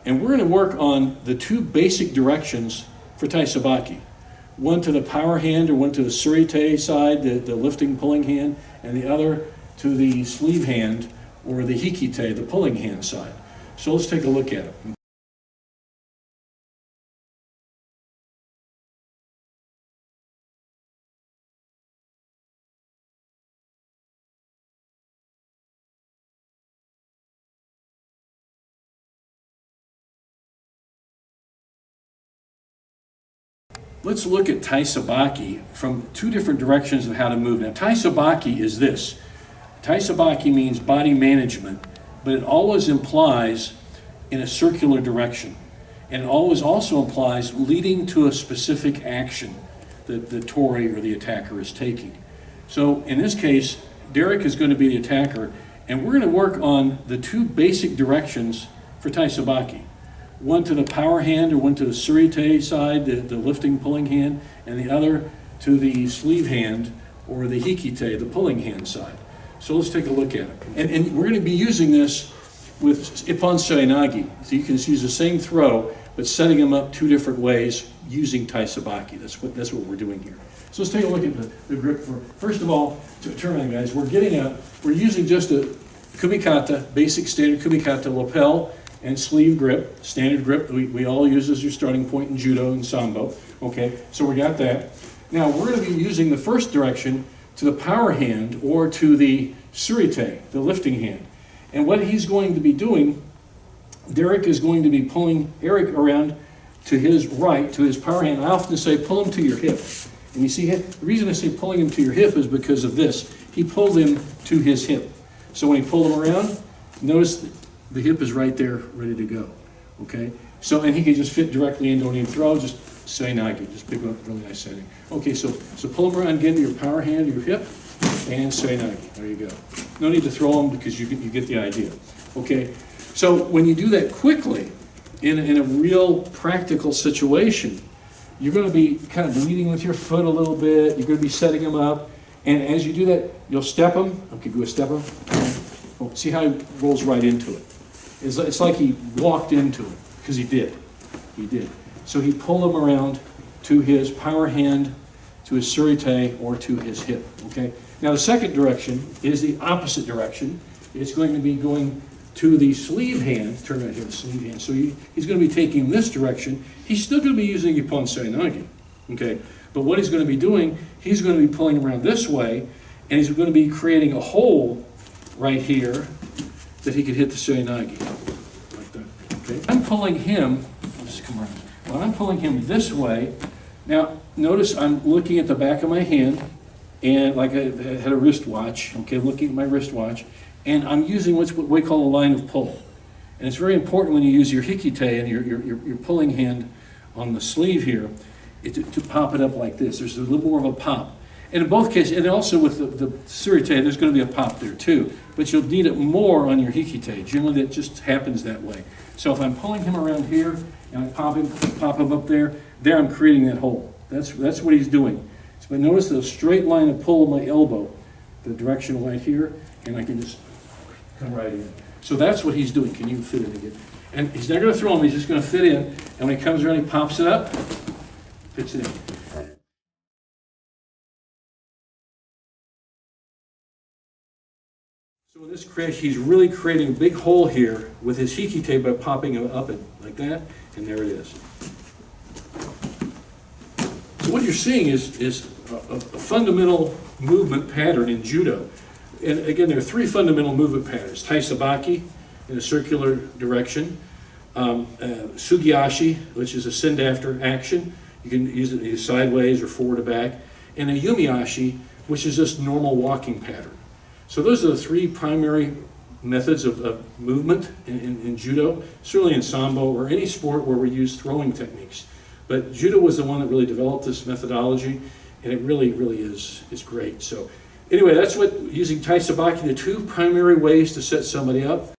And we're going to work on the two basic directions for Taisabaki. One to the power hand, or one to the surite side, the lifting, pulling hand, and the other to the sleeve hand, or the hikite, the pulling hand side. So let's take a look at it. Let's look at Taisabaki from two different directions of how to move. Now, Taisabaki is this. Taisabaki means body management, but it always implies in a circular direction. And it always also implies leading to a specific action that the tori or the attacker is taking. So in this case, Derek is going to be the attacker, and we're going to work on the two basic directions for Taisabaki. One to the power hand, or one to the surite side, the lifting, pulling hand, and the other to the sleeve hand, or the hikite, the pulling hand side. So let's take a look at it. And we're going to be using this with ippon seoinage. So you can use the same throw, but setting them up two different ways using Taisabaki. That's what we're doing here. So let's take a look at the grip. First of all, to turn around, guys, we're using just a kumikata, basic standard kumikata lapel and sleeve grip, standard grip we all use as your starting point in judo and sambo. Okay, so we got that. Now we're going to be using the first direction to the power hand, or to the surite, the lifting hand. And what he's going to be doing, Derek is going to be pulling Eric around to his right, to his power hand. I often say pull him to your hip. And you see, the reason I say pulling him to your hip is because of this. He pulled him to his hip. So when he pulled him around, notice the hip is right there, ready to go. Okay? So, and he can just fit directly in, don't even throw, just seoinage, just pick up really nice setting. Okay, so pull him around again to your power hand, your hip, and seoinage. There you go. No need to throw them because you get the idea. Okay, so when you do that quickly, in a real practical situation, you're going to be kind of leading with your foot a little bit. You're going to be setting them up, and as you do that, you'll step them. Okay, go step them. Oh, see how he rolls right into it. It's like he walked into it, because he did. He did. So he pulled him around to his power hand, to his surite, or to his hip. Okay. Now the second direction is the opposite direction. It's going to be going to the sleeve hand. Turn right here, the sleeve hand. So he's going to be taking this direction. He's still going to be using ippon seoinage. Okay. But what he's going to be doing, he's going to be pulling around this way, and he's going to be creating a hole right here that he could hit the seoinage. Like that. Okay. I'm pulling him. Let's come around. When I'm pulling him this way, now notice I'm looking at the back of my hand, and like I had a wristwatch, okay, looking at my wristwatch, and I'm using what we call a line of pull. And it's very important when you use your hikite and your pulling hand on the sleeve here, to pop it up like this. There's a little more of a pop. And in both cases, and also with the surite, there's going to be a pop there too, but you'll need it more on your hikite. Generally, that just happens that way. So if I'm pulling him around here, and I pop him up there I'm creating that hole. That's what he's doing. So, but notice the straight line of pull of my elbow, the direction right here, and I can just come right in. So that's what he's doing. Can you fit it again? And he's not going to throw him, he's just going to fit in, and when he comes around, he pops it up, fits it in. So in this creation, he's really creating a big hole here with his hikite by popping it up like that, and there it is. So what you're seeing is a fundamental movement pattern in judo. And again, there are three fundamental movement patterns. Taisabaki in a circular direction, sugiashi, which is a send after action. You can use it either sideways or forward to back, and a yumiashi, which is just normal walking pattern. So those are the three primary methods of movement in judo, certainly in sambo or any sport where we use throwing techniques. But judo was the one that really developed this methodology, and it really is great. So anyway, that's what using Taisabaki, the two primary ways to set somebody up.